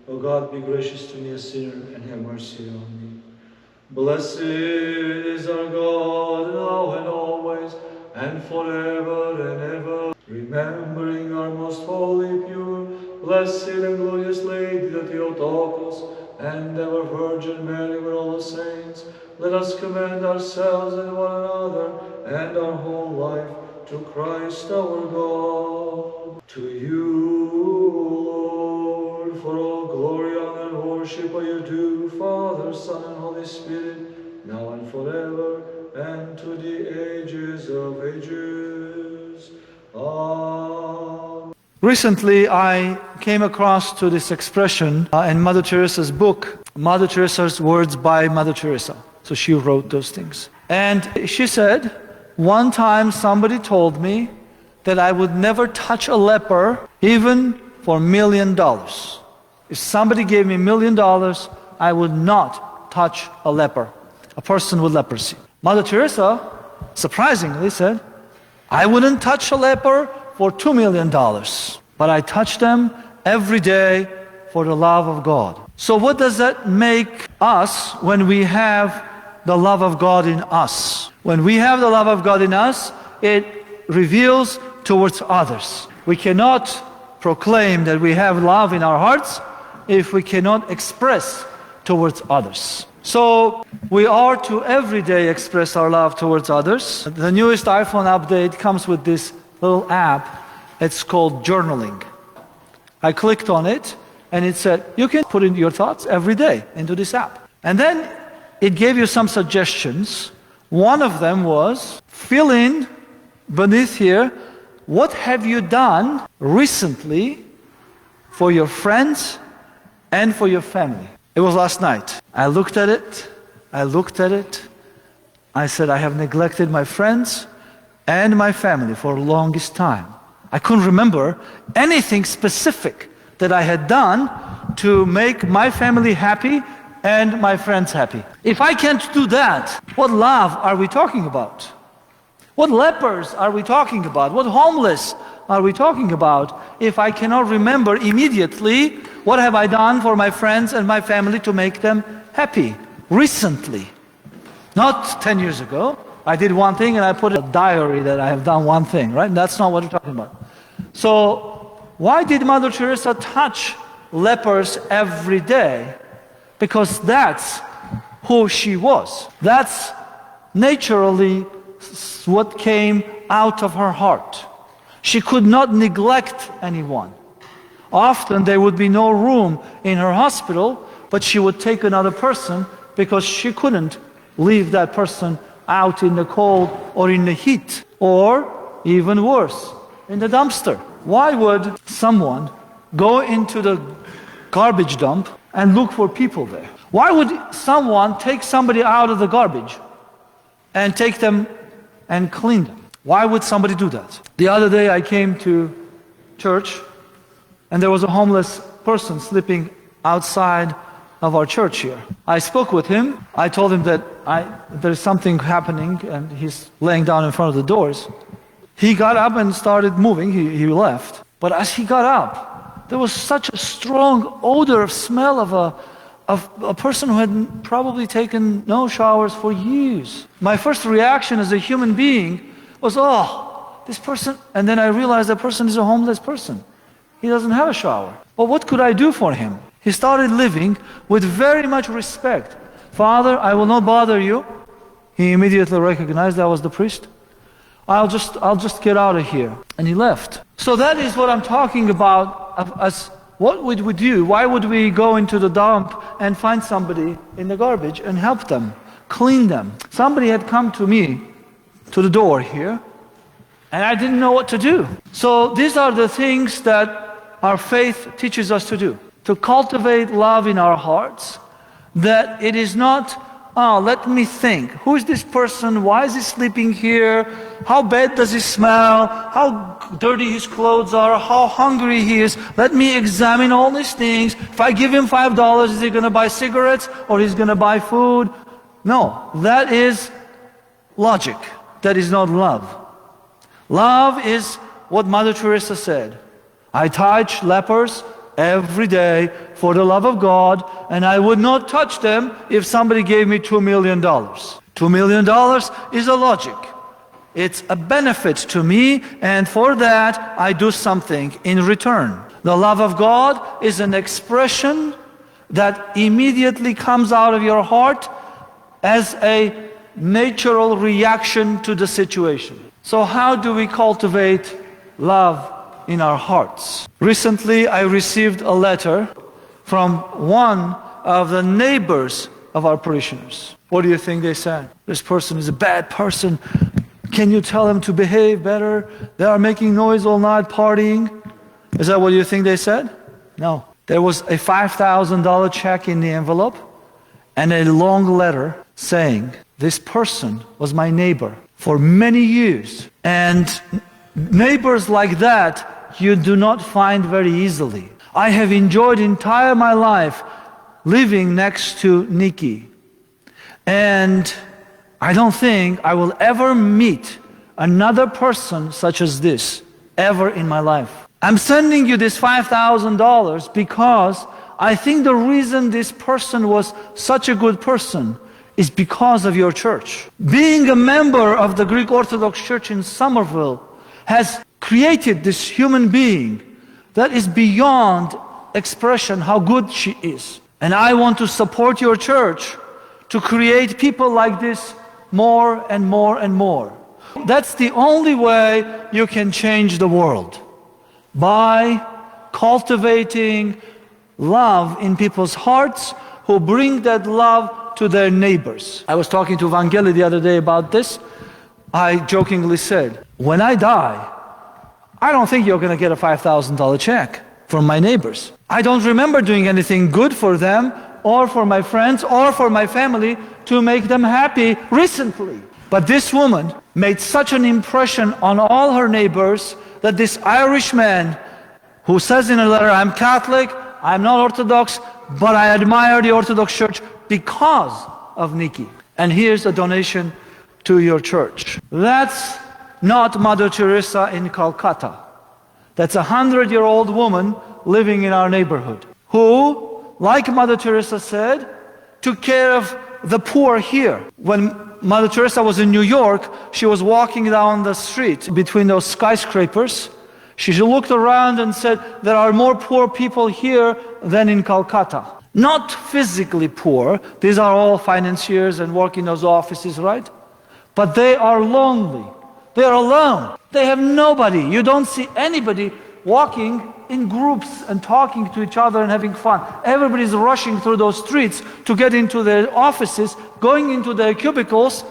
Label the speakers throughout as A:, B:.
A: O God, be gracious to me, a sinner, and have mercy on me. Blessed is our God, now and always, and forever and ever. Remembering our most holy, pure, blessed and glorious Lady, the Theotokos, and ever Virgin Mary with all the saints, let us commend ourselves and one another and our whole life to Christ our God. To you, Lord, for all glory, honor, and worship are you due, Father, Son, and Holy Spirit, now and forever, and to the ages of ages. Amen. Recently, I came across to this expression in Mother Teresa's book, Mother Teresa's Words by Mother Teresa. So she wrote those things. And she said, one time somebody told me that I would never touch a leper even for $1 million. If somebody gave me $1 million, I would not touch a leper, a person with leprosy. Mother Teresa, surprisingly, said, I wouldn't touch a leper for $2 million, but I touch them every day for the love of God. So what does that make us when we have the love of God in us? When we have the love of God in us, it reveals towards others. We cannot proclaim that we have love in our hearts if we cannot express towards others. So we are to every day express our love towards others. The newest iPhone update comes with this little app. It's called journaling. I clicked on it and it said, you can put in your thoughts every day into this app. And then it gave you some suggestions. One of them was, fill in beneath here, what have you done recently for your friends and for your family? It was last night. I looked at it. I said, I have neglected my friends and my family for the longest time. I couldn't remember anything specific that I had done to make my family happy and my friends happy. If I can't do that, what love are we talking about? What lepers are we talking about? What homeless are we talking about if I cannot remember immediately what have I done for my friends and my family to make them happy recently? Not 10 years ago. I did one thing and I put in a diary that I have done one thing, right? That's not what we're talking about. So why did Mother Teresa touch lepers every day? Because that's who she was. That's naturally what came out of her heart. She could not neglect anyone. Often there would be no room in her hospital, but she would take another person because she couldn't leave that person out in the cold or in the heat, or even worse, in the dumpster. Why would someone go into the garbage dump and look for people there? Why would someone take somebody out of the garbage and take them and clean them? Why would somebody do that? The other day I came to church and there was a homeless person sleeping outside of our church here. I spoke with him. I told him that there's something happening and he's laying down in front of the doors. He got up and started moving. He left. But as he got up, there was such a strong odor of smell of a person who had probably taken no showers for years. My first reaction as a human being was, oh, this person, and then I realized that person is a homeless person. He doesn't have a shower. Well, what could I do for him? He started living with very much respect. Father, I will not bother you. He immediately recognized that was the priest. I'll just get out of here. And he left. So that is what I'm talking about as what would we do? Why would we go into the dump and find somebody in the garbage and help them, clean them? Somebody had come to me, to the door here, and I didn't know what to do. So these are the things that our faith teaches us to do. To cultivate love in our hearts, that it is not, let me think, who is this person, why is he sleeping here, how bad does he smell, how dirty his clothes are, how hungry he is, let me examine all these things. If I give him $5, is he going to buy cigarettes or he's going to buy food? No, that is logic, that is not love. Love is what Mother Teresa said, I touch lepers every day for the love of God, and I would not touch them if somebody gave me $2 million. $2 million is a logic. It's a benefit to me, and for that I do something in return. The love of God is an expression that immediately comes out of your heart as a natural reaction to the situation. So how do we cultivate love in our hearts? Recently I received a letter from one of the neighbors of our parishioners. What do you think they said? This person is a bad person. Can you tell them to behave better? They are making noise all night, partying. Is that what you think they said? No. There was a $5,000 check in the envelope and a long letter saying, this person was my neighbor for many years. And neighbors like that you do not find very easily. I have enjoyed entire my life living next to Nikki. And I don't think I will ever meet another person such as this ever in my life. I'm sending you this $5,000 because I think the reason this person was such a good person is because of your church. Being a member of the Greek Orthodox Church in Somerville has created this human being that is beyond expression how good she is. And I want to support your church to create people like this more and more and more. That's the only way you can change the world, by cultivating love in people's hearts who bring that love to their neighbors. I was talking to Vangeli the other day about this. I jokingly said, when I die, I don't think you're going to get a $5,000 check from my neighbors. I don't remember doing anything good for them or for my friends or for my family to make them happy recently. But this woman made such an impression on all her neighbors that this Irish man who says in a letter, I'm Catholic, I'm not Orthodox, but I admire the Orthodox Church because of Nikki. And here's a donation to your church. That's not Mother Teresa in Calcutta. That's a 100-year-old woman living in our neighborhood who, like Mother Teresa said, took care of the poor here. When Mother Teresa was in New York, she was walking down the street between those skyscrapers. She looked around and said, there are more poor people here than in Calcutta. Not physically poor, these are all financiers and work in those offices, right? But they are lonely, they are alone, they have nobody. You don't see anybody walking in groups and talking to each other and having fun. Everybody's rushing through those streets to get into their offices, going into their cubicles,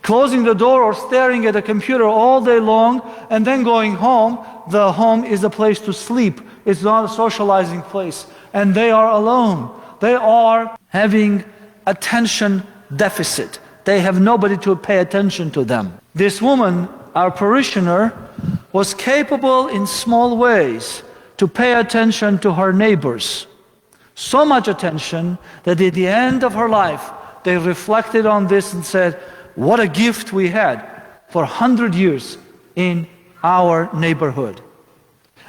A: closing the door or staring at a computer all day long, and then going home. The home is a place to sleep. It's not a socializing place. And they are alone. They are having attention deficit. They have nobody to pay attention to them. This woman, our parishioner, was capable in small ways to pay attention to her neighbors. So much attention that at the end of her life, they reflected on this and said, what a gift we had for 100 years in our neighborhood.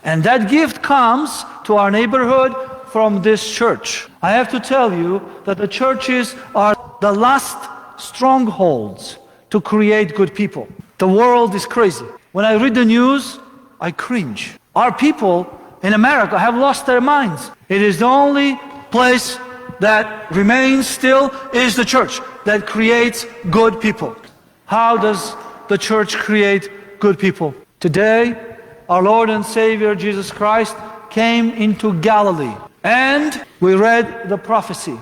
A: And that gift comes to our neighborhood from this church. I have to tell you that the churches are the last strongholds to create good people. The world is crazy. When I read the news, I cringe. Our people in America have lost their minds. It is the only place that remains still is the church that creates good people. How does the church create good people? Today, our Lord and Savior Jesus Christ came into Galilee, and we read the prophecy.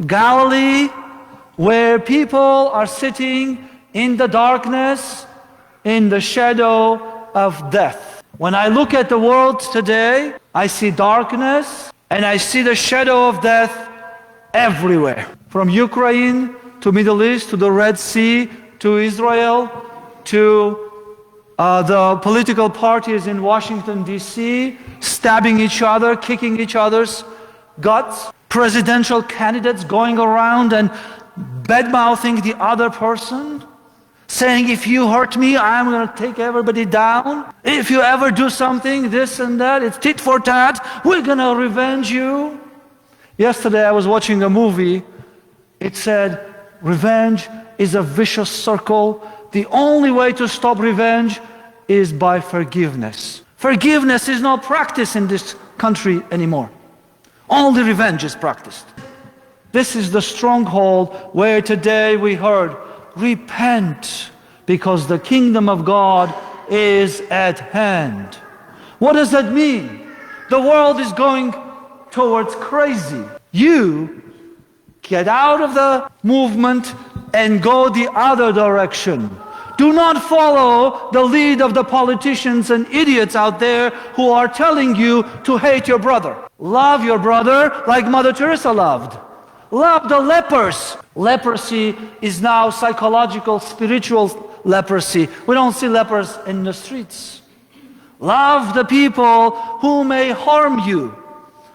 A: Galilee, where people are sitting in the darkness, in the shadow of death. When I look at the world today, I see darkness and I see the shadow of death everywhere. From Ukraine to Middle East to the Red Sea to Israel to the political parties in Washington, D.C., stabbing each other, kicking each other's guts, presidential candidates going around and bad-mouthing the other person, saying, if you hurt me, I'm going to take everybody down. If you ever do something, this and that, it's tit for tat. We're going to revenge you. Yesterday I was watching a movie. It said, revenge is a vicious circle. The only way to stop revenge is by forgiveness. Forgiveness is not practiced in this country anymore. Only revenge is practiced. This is the stronghold where today we heard, repent, because the kingdom of God is at hand. What does that mean? The world is going towards crazy. You get out of the movement and go the other direction. Do not follow the lead of the politicians and idiots out there who are telling you to hate your brother. Love your brother like Mother Teresa loved. Love the lepers. Leprosy is now psychological, spiritual leprosy. We don't see lepers in the streets. Love the people who may harm you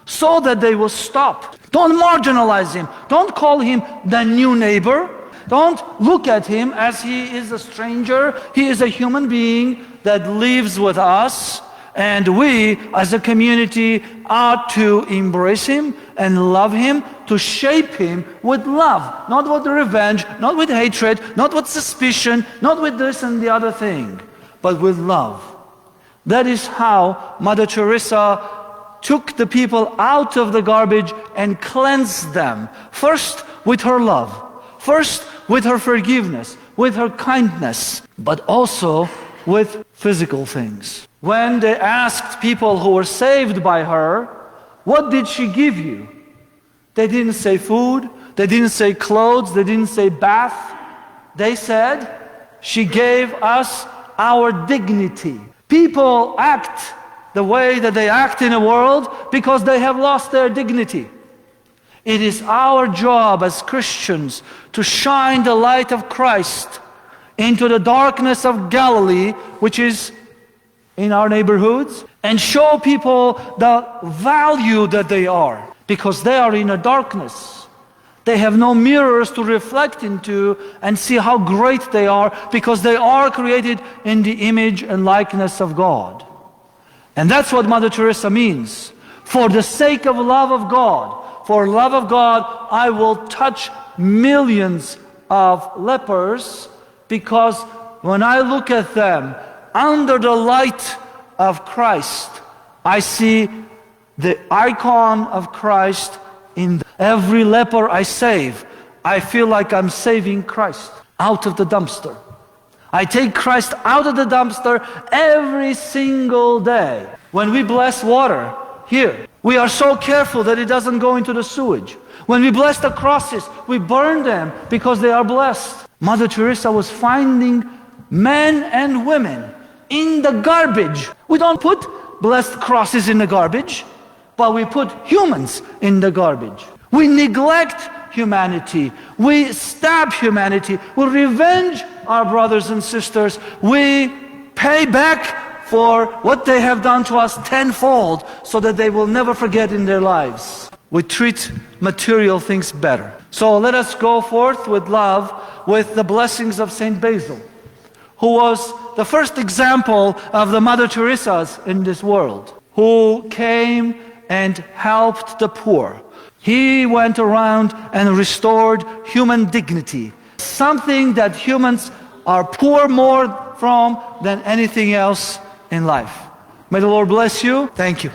A: so that they will stop. Don't marginalize him. Don't call him the new neighbor. Don't look at him as he is a stranger. He is a human being that lives with us, and we as a community are to embrace him and love him, to shape him with love, not with revenge, not with hatred, not with suspicion, not with this and the other thing, but with love. That is how Mother Teresa took the people out of the garbage and cleansed them. First with her love, first with her forgiveness, with her kindness, but also with physical things. When they asked people who were saved by her, what did she give you? They didn't say food, they didn't say clothes, they didn't say bath. They said, she gave us our dignity. People act the way that they act in the world because they have lost their dignity. It is our job as Christians to shine the light of Christ into the darkness of Galilee, which is in our neighborhoods, and show people the value that they are, because they are in a darkness. They have no mirrors to reflect into and see how great they are, because they are created in the image and likeness of God. And that's what Mother Teresa means. For the sake of love of God, for love of God, I will touch millions of lepers, because when I look at them under the light of Christ, I see the icon of Christ in every leper I save. I feel like I'm saving Christ out of the dumpster. I take Christ out of the dumpster every single day. When we bless water here, we are so careful that it doesn't go into the sewage. When we bless the crosses, we burn them because they are blessed. Mother Teresa was finding men and women in the garbage. We don't put blessed crosses in the garbage, but we put humans in the garbage. We neglect humanity. We stab humanity. We revenge our brothers and sisters. We pay back for what they have done to us tenfold, so that they will never forget in their lives. We treat material things better. So let us go forth with love, with the blessings of Saint Basil, who was the first example of the Mother Teresas in this world, who came and helped the poor. He went around and restored human dignity, something that humans are poor more from than anything else in life. May the Lord bless you. Thank you.